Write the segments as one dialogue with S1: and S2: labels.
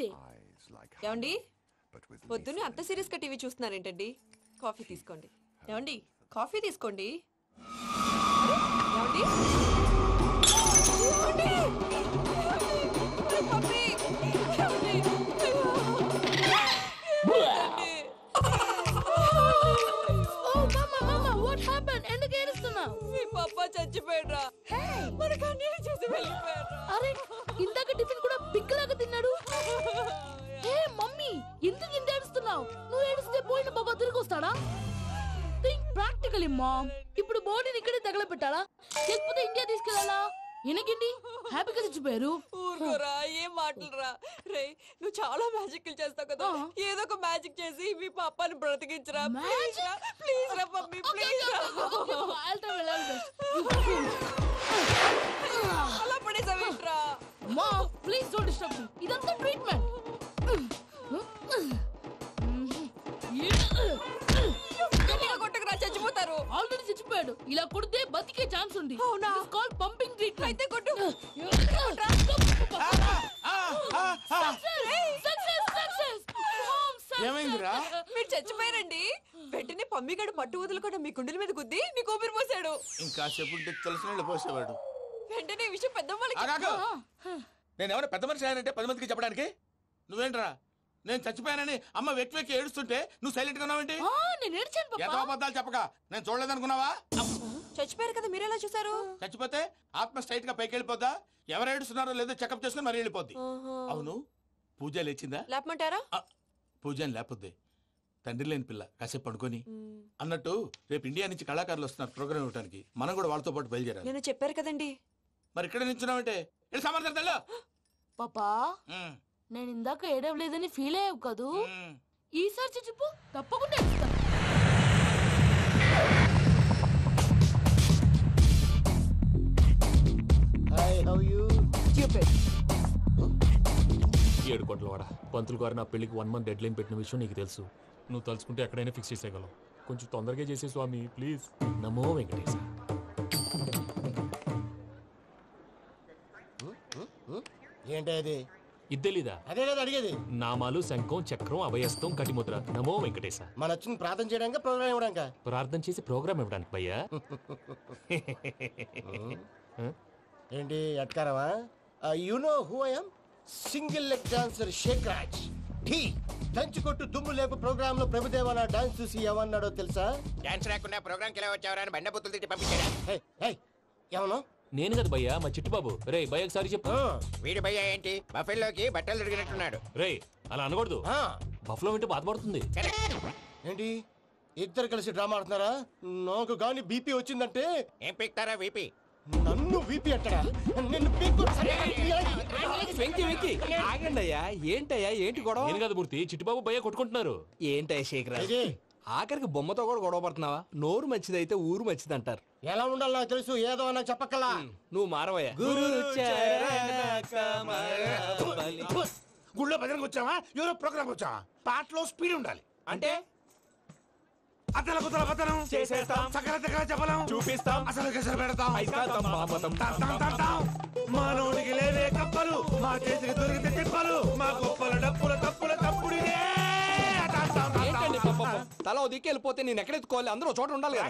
S1: ఏమండి పొద్దున్నే అంత సీరియస్ గా టీవీ చూస్తున్నారేంటండి? కాఫీ తీసుకోండి. ఏమండి కాఫీ తీసుకోండి. ఏమండి పాప చచ్చిపోయాడ్రా. మనకు అన్యాయం చేసి వెళ్ళిపోయాడ్రా.
S2: అరే ఇందాక టిఫిన్ కూడా బిగ్గలాగా తిన్నాడు. ఏ మమ్మీ ఎందుకు ఇంత ఏడుస్తున్నావు? నువ్వు ఏడిస్తే పోయిన బాబా తిరిగి వస్తాడా? Think practically mom. ఇప్పుడు బాడీని ఇక్కడే తగలబెట్టాలా లేకపోతే ఇండియా తీసుకెళ్లాలా? ఎనకండి హ్యాపీగా చచ్చిపోయారు.
S1: ఊరుకోరా, ఏం మాటలురా. రే నువ్వు చాలా మ్యాజిక్ చేస్తావు కదా, ఏదో ఒక మ్యాజిక్ చేసి మీ పాపాని బ్రతికించరా. ప్లీజ్ రా మమ్మీ, ప్లీజ్ అలా పడేసావేంట్రా?
S2: Mom please don't disturb me. ఇదంతా ట్రీట్మెంట్.
S1: కొట్టకురా, చచ్చిపోతారు.
S2: ఆల్రెడీ చచ్చిపోయాడు. ఇలా కొడితే బతికే ఛాన్స్ ఉంది.
S1: అవునా?
S2: It's called pumping treatment.
S1: అయితే కొట్టు.
S3: ఏమైందిరా?
S1: మీరు చచ్చిపోయారండి. వెంటనే పమ్మిగాడు మట్టు వదులుకుండా మీ గుండెల మీద గుద్ది మీకు ఊపిరి పోసాడు.
S3: ఇంకా సేపు తెలిసిన పోసేవాడు.
S1: వెంటనే ఈ విషయం పెద్దవాళ్ళకి
S3: నేను ఎవరైనా పెద్ద మనిషి ఆయనంటే 10 మందికి చెప్పడానికి నువ్వేంట్రా? నేను చచ్చిపోయానని అమ్మ వెక్కి వెక్కి ఏడుస్తుంటే నువ్వు సైలెంట్ గా ఉన్నావేంటి?
S2: నేను ఏడ్చాను పాపా.
S3: ఎంతో అబద్ధాలు చెప్పక నేను చూడలేదనుకున్నావా?
S1: చచ్చిపోయారు కదా, మీరెలా చూసారు?
S3: చచ్చిపోతే ఆత్మ స్ట్రైట్ గా పైకి వెళ్ళిపోద్దా? ఎవరు ఏడుస్తున్నారో లేదో చెకప్ చేసుకుని మరీ వెళ్ళిపోద్ది. అవును, పూజ లేచిందా?
S1: లేపమంటారా?
S3: పూజ లేకపోద్ది. తండ్రి లేని పిల్ల కాసేపు పడుకొని. అన్నట్టు రేపు ఇండియా నుంచి కళాకారులు వస్తున్నారు ప్రోగ్రామ్ ఇవ్వడానికి. మనం కూడా వాళ్ళతో పాటు బయలుదేరాలి.
S1: నేను చెప్పారు కదండి.
S3: మరి ఇక్కడ నించున్నావంటే సమాధానం.
S2: పాపా నేను ఇందాక ఏడవలేదని ఫీల్ అయ్యావు కదూ? ఈసారి చచ్చిపో, తప్పకుండా ఇస్తా.
S4: ఏడు కోట్ల వాడ పంతులు గారు నా పెళ్లికి 1 month డెడ్ లైన్ పెట్టిన విషయం నీకు తెలుసు. నువ్వు తలుచుకుంటే ఎక్కడైనా ఫిక్స్ చేసేయగలవు. కొంచెం తొందరగా చేసే స్వామి ప్లీజ్. నమో వెంకటేశ.
S5: ఏంటి అది?
S4: ఇద్దెలీదా?
S5: అదే కదా అడిగేది.
S4: నామాలు శంఖం చక్రం అభయస్తం కటిముద్ర. నమో వెంకటేశ.
S5: మన వచ్చింది ప్రార్థన చేయడానికి, ప్రోగ్రామ్ ఇవ్వడానిక?
S4: ప్రార్థన చేసి ప్రోగ్రామ్ ఇవ్వడానికి భయ్యా.
S5: ఏంటి అట్కారమా? You know who I am? Single leg dancer Sheikh Raj. Dhee దంచి కొట్టు దుమ్ము లేపు ప్రోగ్రామ్ లో ప్రభుదేవ నా డాన్స్ చూసి ఏమన్నాడో తెలుసా?
S6: డాన్స్ రాకుండా ప్రోగ్రామ్ కి ఎలా వచ్చావరా అని బండ బుద్ధులు తిట్టి పంపించారా?
S5: ఏమన్నా?
S4: నేను కదా భయ్యా, మా చిట్టుబాబు. రే భయ్య ఒకసారి చెప్పు.
S6: వీడి భయ్య ఏంటి బఫెల్లోకి బట్టలు తిరిగినట్టున్నాడు.
S4: రే అలా అనకూడదు. బఫ్లో వింటే బాధపడుతుంది.
S5: ఏంటి ఇద్దరు కలిసి డ్రామా ఆడుతున్నారా? నాకు గాని బీపీ వచ్చిందంటే
S6: ఏం పీక్తారా వీపీ?
S5: నన్ను వీపీ అంటారా? నిన్ను
S7: ఆగండి అయ్యా. ఏంటయ్యా ఏంటి గొడవ?
S4: నేను కదా మూర్తి, చిట్టుబాబు భయ్య కొట్టుకుంటున్నారు.
S7: ఏంటయ్యా శేఖరా, ఆఖరికి బొమ్మతో కూడా గొడవ పడుతున్నావా? నోరు మంచిదైతే ఊరు మంచిది అంటారు.
S5: ఎలా ఉండాలి నాకు తెలుసు, ఏదో నాకు చెప్పక్కలా.
S7: నువ్వు మారవయ్యా.
S3: గుళ్ళో భజనకు వచ్చావా? ఎవరో ప్రోగ్రామ్ వచ్చావా? పాటలో స్పీడ్ ఉండాలి.
S7: అంటే
S3: అతల కుతల పతనం
S7: చేసేస్తాం,
S3: సకల దగ్గర చెప్పలేం,
S7: చూపిస్తాం,
S3: అసలు గసలు పెడతాం. మానవుడికి లేవే కప్పలు, మా చేతికి దొరికితే తిప్పలు, మా గొప్పల డప్పుల తప్పుల తప్పుడిదే.
S7: ఏంటండి పాపం? తల ఓ దిక్కు వెళ్ళిపోతే నేను ఎక్కడెత్తుకోవాలి? అందరూ చోట ఉండాలి కదా.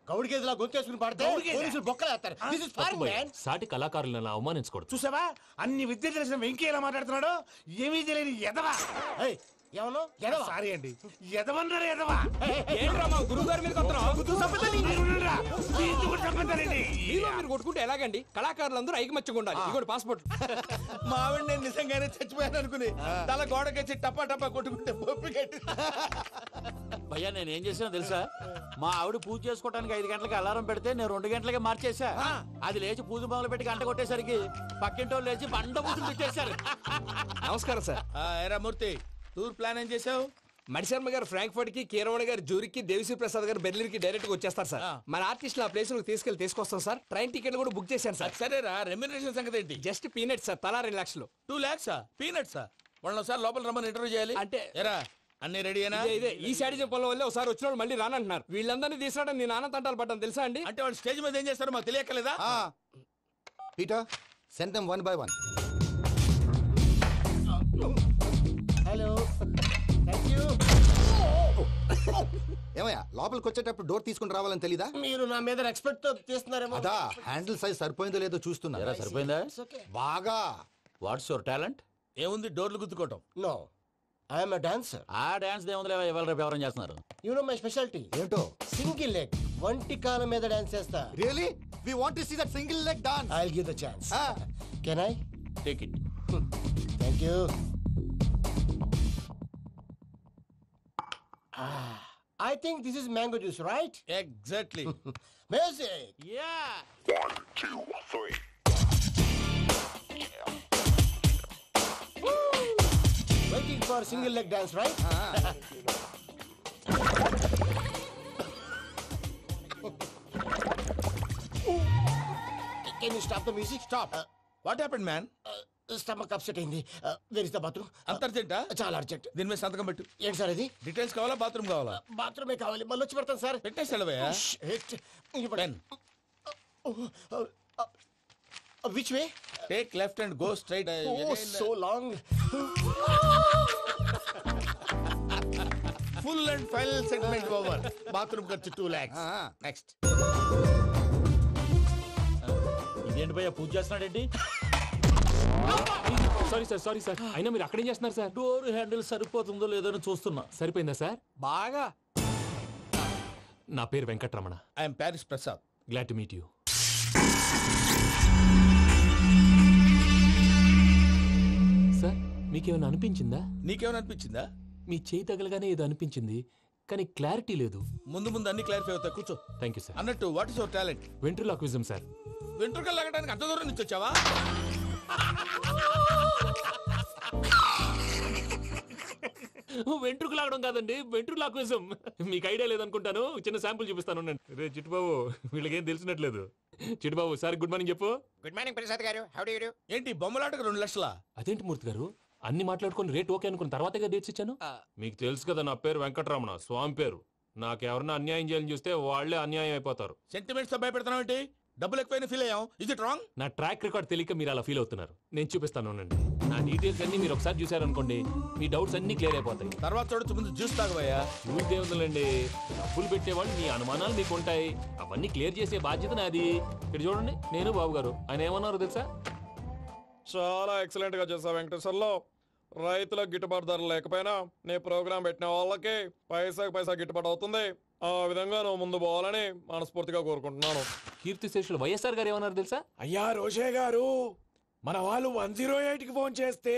S5: గౌడి గేదెలా గొంతేసుకుని పాడితే పోలీసులు బొక్కలేస్తారు. This is foreign, man.
S4: సాటి కళాకారులను అవమానించకూడదు.
S3: చూసావా అన్ని విద్య తెలిసిన వెంకీ ఎలా మాట్లాడుతున్నాడు? ఏమీ తెలియని ఎదవా.
S5: ఏమన్నా ఎదవా?
S3: సారీ అండి, ఎదవన్నారు ఎదవా.
S7: ఏంట్రా మా గురువు గారి మీద మీరు కొట్టుకుంటే ఎలాగండి? కళాకారులందరూ ఐకమత్యంగా ఉండాలి. ఇగోటి పాస్పోర్ట్.
S3: మా ఆవిడ నేను నిజంగానే చచ్చిపోయాను అనుకుని తల గోడకొచ్చి టపా టపా కొట్టుకుంటే
S8: భయ్యా నేను ఏం చేసినా తెలుసా? మా ఆవిడ పూజ చేసుకోవడానికి 5 గంటలకి అలారం పెడితే నేను 2 గంటలకి మార్చేసా. అది లేచి పూజ మొదలు పెట్టి గంట కొట్టేసరికి పక్కింటోళ్ళు లేచి బండ పూజలు పెట్టేశారు.
S7: నమస్కారం సార్.
S3: ఏరా మూర్తి, టూర్ ప్లాన్ ఏం చేసావు?
S7: మణిశర్మ గారు ఫ్రాంక్ఫర్ట్ కి, కీరవాణి గారు జూరిక్ కి, దేవిశ్రీ ప్రసాద్ గారు బెర్లిన్ కి డైరెక్ట్ గా వచ్చేస్తారు సార్. మన ఆర్టిస్ట్ ఆ ప్లేస్ తీసుకొస్తాం సార్. ట్రైన్ టికెట్ కూడా బుక్ చేశాను సార్.
S3: సరేరా, రెమ్యూనరేషన్ సంగతి ఏంటి?
S7: జస్ట్ పీనట్స్ సార్, తలా 2 లక్షలు.
S3: 2 lakhs పీనట్స్. వాళ్ళని ఒకసారి లోపల రమ్మని ఇంటర్వ్యూ చేయాలి.
S7: అంటే
S3: ఎరా అన్ని రెడీనా?
S7: ఇదే ఈ శాడిజం పొలం వల్ల ఒకసారి వచ్చిన వాళ్ళు మళ్ళీ రానంటున్నారు. వీళ్ళందరినీ తీసుకురావడం నేను నాన్న తంటాలు పడ్డాను తెలుసా అండి?
S3: అంటే వాళ్ళు స్టేజ్ మీద ఏం చేస్తారో మాకు తెలియక్కలేదా?
S9: Peter send them 1 by 1. ఏమయ్యా లోపలికి వచ్చేటప్పుడు డోర్ తీసుకుని రావాలని తెలీదా?
S5: మీరు నా మీద ఎక్స్పెక్ట్ తో తీస్తున్నారేమో.
S9: అదా హ్యాండిల్ సైజ్ సరిపోయిందో లేదో చూస్తున్నా.
S8: ఎరా సరిపోయిందా?
S9: బాగా.
S8: What's your talent?
S3: ఏముంది డోర్లు గుద్దుకోవటం.
S5: No, I'm dancer.
S8: ఆ డాన్స్ దేవుందిలే, ఇవాళ రేపు ఎవరైనా చేస్తున్నారు.
S5: యు నో మై స్పెషాలిటీ
S9: ఏంటో?
S5: సింగిల్ లెగ్, వంటి కాలం మీద డాన్స్ చేస్తా.
S9: Really we want to see that single leg dance.
S5: I will give the chance. Can I?
S8: Take it.
S5: Thank you. I think this is mango juice, right?
S3: Exactly.
S5: Music.
S8: Yeah.
S5: Waiting for single leg dance, right? Can you stop the music?
S3: Stop. What happened man?
S5: Stomach upset అయింది. Where is the bathroom?
S3: అంత అర్జెంటా?
S5: చాలా urgent.
S3: దీని మీద సంతకం పెట్టు.
S5: ఏంటి sir ఇది?
S3: Details కావాలా బాత్రూమ్ కావాలా?
S5: బాత్రూమే కావాలి, మళ్ళీ వచ్చి పెడతాను సార్.
S3: పెట్టేసి వెళ్ళవయ్యా. Pen.
S5: Which way?
S3: Take left and go straight.
S5: Oh, so long.
S3: Full and final segment over. Bathroom ఖర్చు 2 lakhs. నెక్స్ట్.
S8: ఇదేంటి భయ్యా పూజ చేస్తున్నాడేంటి?
S4: సారీ సార్ అయినా మీరు అక్కడేం చేస్తున్నారు సార్?
S8: డోర్ హ్యాండిల్ సరిపోతుందో లేదో అని చూస్తున్నా.
S4: సరిపోయిందా సార్?
S7: బాగా.
S4: నా పేరు Venkatramana.
S3: I'm Paris Prasad.
S4: Glad to meet you. Sir మీకేమైనా అనిపించిందా?
S3: నీకేమైనా అనిపించిందా?
S4: మీ చేయి తగలగానే ఏదో అనిపించింది, కానీ క్లారిటీ లేదు.
S3: ముందు ముందు అన్ని క్లారిఫై అవుతాయి, కూర్చో.
S4: Thank you sir.
S3: అన్నట్టు what is your talent?
S4: Ventriloquism sir.
S3: వెంట్రుకలు లాగడానికి అంత దూరం నుంచి వచ్చావా?
S4: వెంట్రుకు లాగడం కాదండి, వెంట్రులాక్విజం. మీకు ఐడియా లేదనుకుంటాను, చిన్న శాంపుల్ చూపిస్తాను. రే చిట్టుబాబు, వీళ్ళకేం తెలిసినట్లేదు. చిట్టుబాబు సార్ గుడ్ మార్నింగ్ చెప్పు.
S6: గుడ్ మార్నింగ్ ప్రసాద్ గారు. How do you do?
S3: ఏంటి బొమ్మలాటకు 2 లక్షలా?
S4: అదేంటి మూర్తి గారు, అన్ని మాట్లాడుకొని రేట్ ఓకే అనుకున్న తర్వాతగా డేట్స్ ఇచ్చాను. మీకు తెలుసు కదా నా పేరు వెంకటరమణ, స్వామి పేరు. నాకెవరన్నా అన్యాయం చేయాలని చూస్తే వాళ్లే అన్యాయం అయిపోతారు.
S3: సెంటిమెంట్స్ తో భయపెడతావు ఏంటి? డబ్బులు ఎక్కువైనా ఫీల్ అయ్యాం. Is it wrong?
S4: నా ట్రాక్ రికార్డ్ తెలియక మీరు అలా ఫీల్ అవుతున్నారు. నేను చూపిస్తాను ఉండండి. నా డీటెయిల్స్ అన్ని మీరు ఒకసారి చూసారనుకోండి, మీ డౌట్స్ అన్ని క్లియర్ అయిపోతాయి.
S3: తర్వాత చూడొచ్చు, ముందు జ్యూస్ తాగబోయా.
S4: చూస్ దేవుందండి, డబ్బులు పెట్టేవాళ్ళు మీ అనుమానాలు మీకు ఉంటాయి, అవన్నీ క్లియర్ చేసే బాధ్యత నాది. ఇక్కడ చూడండి, నేను బాబు గారు. ఆయన ఏమన్నారు తెలుసా?
S10: చాలా ఎక్సలెంట్ గా చేసావు వెంకటేశ్వర్లో. రైతులకు గిట్టుబాటు ధర లేకపోయినా నీ ప్రోగ్రాం పెట్టిన వాళ్ళకి పైసాకి పైసా గిట్టుబాటు అవుతుంది. ఆ విధంగా నువ్వు ముందు పోవాలని మనస్ఫూర్తిగా కోరుకుంటున్నాను.
S4: కీర్తిశేషులు వైఎస్ఆర్ గారు ఏమన్నారు తెలుసా?
S10: అయ్యా రోషే గారు, మన వాళ్ళు 108కి ఫోన్ చేస్తే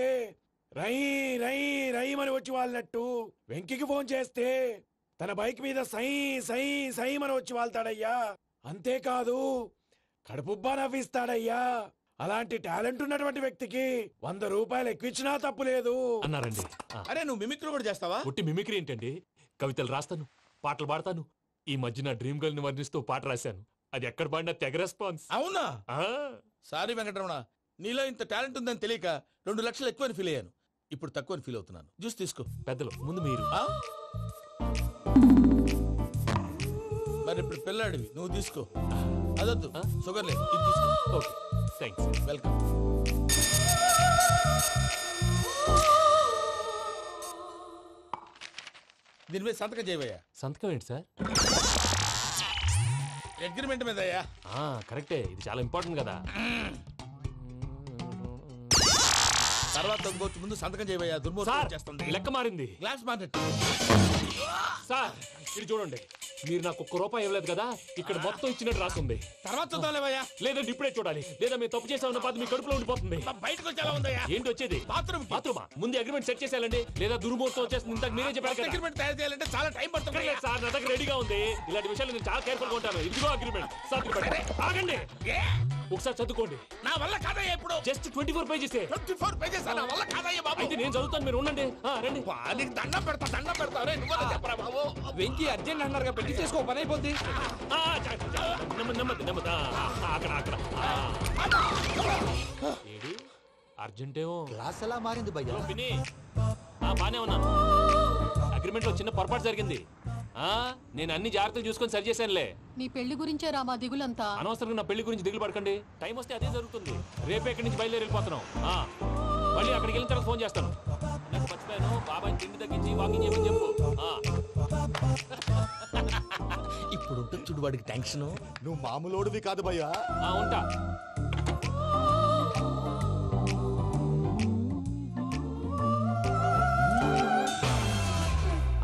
S10: రై రై రై అని వచ్చి వాళ్ళనట్టు, వెంకికి ఫోన్ చేస్తే తన బైక్ మీద సై సై సై అని వచ్చి వాళ్తాడయ్యా. అంతేకాదు కడుపుబ్బా నవ్విస్తాడయ్యా. అలాంటి టాలెంట్ ఉన్నటువంటి వ్యక్తికి 100 రూపాయలు ఎక్కువచ్చినా తప్పు లేదు
S4: అన్నారండి.
S3: అరే నువ్వు మిమిక్రీ కూడా చేస్తావా?
S4: ఒట్టి మిమిక్రీ ఏంటండి, కవితలు రాస్తాను, పాటలు పాడతాను. ఈ మధ్య నా డ్రీమ్ గర్ల్ ని వర్ణిస్తూ పాట రాశాను. అది ఎక్కడ పాడినా తెగ రెస్పాన్స్.
S3: అవునా? సారీ వెంకటరమణ, నీలో ఇంత టాలెంట్ ఉందని తెలియక 2 లక్షలు ఎక్కువని ఫీల్ అయ్యాను. ఇప్పుడు తక్కువని ఫీల్ అవుతున్నాను. జ్యూస్ తీసుకో.
S4: పెద్దలు ముందు మీరు.
S3: మరి ఇప్పుడు పిల్లాడివి, నువ్వు తీసుకో. అదొద్దు, షుగర్ లేదు, ఇది తీసుకో.
S4: Okay thanks.
S3: వెల్కమ్. దీని మీద సంతకం చేయవయ్యా.
S4: సంతకం ఏంటి సార్?
S3: అగ్రిమెంట్ మీద అయ్యా.
S4: కరెక్టే, ఇది చాలా ఇంపార్టెంట్ కదా.
S3: తర్వాత ఇంకొచ్చి ముందు సంతకం చేయవయ్యా. దుర్మోహం చేస్తుంది.
S4: లెక్క మారింది.
S3: Glass market.
S4: సార్ ఇది చూడండి, మీరు నాకు 1 రూపాయి ఇవ్వలేదు కదా, ఇక్కడ మొత్తం ఇచ్చినట్టు రాస్తుంది.
S3: తర్వాత చూద్దాంలేవయ్యా.
S4: లేదంటే ఇప్పుడే చూడాలి, లేదా మీరు తప్పు చేసామన్న బాధ మీ కడుపులో ఉండిపోతుంది.
S3: బయటకు వచ్చేలా ఉందయ్యా.
S4: ఏంటి వచ్చేది?
S3: బాత్రూమా?
S4: ముందు అగ్రిమెంట్ సెట్ చేసేయాలండి, లేదా దుర్మూర్తం వచ్చేస్తుంది. ఇంతకు మీరే చెప్పారు కదా.
S3: అగ్రిమెంట్ తయారు చేయాలంటే చాలా టైం పడుతుంది
S4: సార్. నా దగ్గర రెడీగా ఉంది. ఇలాంటి విషయాలు నేను చాలా కేర్ఫుల్ గా ఉంటాను. ఇదిగో అగ్రిమెంట్. ఆగండి, ఒకసారి చదువుకోండి.
S3: నా వల్ల కాదయ్యా. ఇప్పుడు
S4: జస్ట్ 24 పేజెస్.
S3: 24 పేజెస్ నా వల్ల కాదయ్యా బాబు.
S4: అయితే నేను చదువుతాను, మీరు ఉండండి. రండి.
S3: నీకు దండం పెడతా. చెప్పరా బాబు.
S7: వెంకీ అర్జెంట్ అన్నారుగా, పెళ్లి చేసుకో, పని అయిపోద్ది.
S4: నెమ్మది అక్కడ ఏడి అర్జెంటేమో.
S9: క్లాస్ ఎలా మారింది భయ్యా?
S4: బానే ఉన్నాను. అగ్రిమెంట్ లో చిన్న పొరపాటు జరిగింది. నేను అన్ని జాగ్రత్తలు చూసుకొని సరి చేశానులే.
S1: నీ పెళ్లి గురించే రా మా దిగులంతా.
S4: అనవసరంగా నా పెళ్లి గురించి దిగులు పడకండి. టైం వస్తే అదే జరుగుతుంది. రేపే ఇక్కడి నుంచి బయలుదేరి వెళ్ళిపోతున్నాం. మళ్ళీ అక్కడికి వెళ్ళిన తర్వాత ఫోన్ చేస్తాను. నాకు మర్చిపోయాను, బాబాయ్ తిండి తగ్గించి వాకింగ్ చేయమని చెప్పు.
S7: ఇప్పుడు ఉంటుంది చూడు వాడికి టెన్షన్.
S9: నువ్వు మామూలోడివి కాదు భయ్యా.
S4: ఉంటా.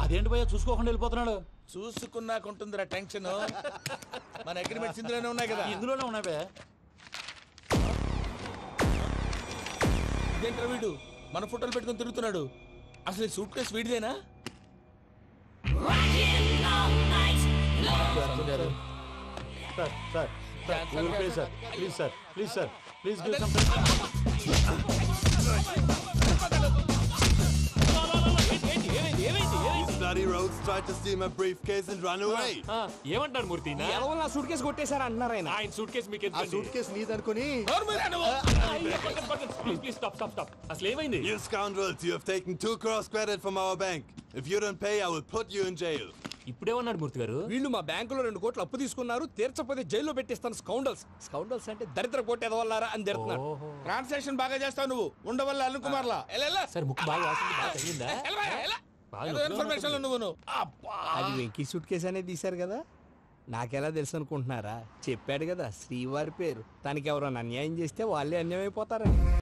S8: అదేంటి భయ్యా చూసుకోకుండా వెళ్ళిపోతున్నాడు?
S3: చూసుకున్నాకుంటుందిరా టెన్షన్. మన అగ్రిమెంట్స్ ఇందులోనే ఉన్నాయి కదా.
S8: ఇందులోనే ఉన్నాయి భయ్యా.
S3: ఇదేంట్రా వీడు మన ఫోటోలు పెట్టుకొని తిరుగుతున్నాడు? అసలు ఈ సూట్ కేసు వీడిదేనా?
S8: Sir sir please sir, please sir, please sir, please give some.
S11: These bloody rogues tried to steal my briefcase and run away.
S4: ఏమంటారు మూర్తి?
S7: ఎవరు నా సూట్ కేసు కొట్టేశారు అంటున్నారు ఆయన.
S4: ఆయన సూట్ కేసు మీకు
S9: ఆ సూట్ కేసు నీదనుకుని
S4: ప్లీజ్ స్టాప్ స్టాప్ స్టాప్. అసలు ఏమైంది?
S11: You scoundrels, you have taken 2 crores credit from our bank. If you don't pay, I will put you in jail.
S4: ఇప్పుడేమన్నాడు మూర్తి గారు?
S7: వీళ్ళు మా బ్యాంకులో 2 కోట్లు అప్పు తీసుకున్నారు, తీర్చకపోతే జైల్లో పెట్టిస్తాను. స్కౌండల్స్. స్కౌండల్స్ అంటే దరిద్ర కోట ఎదవల్లారా అని తిడుతున్నారు.
S3: ట్రాన్సాక్షన్ బాగా చేస్తావు నువ్వు. ఉండవల్ల అరుణ్ కుమార్ లా
S4: సార్ ముక్కు బాగా వాసింది, బాగా తగ్గిందా?
S3: ఇన్ఫర్మేషన్ నువ్వు.
S7: అది వెంకీ సూట్ కేసు అనేది తీశారు కదా, నాకెలా తెలుసు అనుకుంటున్నారా? చెప్పాడు కదా శ్రీవారి పేరు. తనకి ఎవరైనా అన్యాయం చేస్తే వాళ్ళే అన్యాయం అయిపోతారని.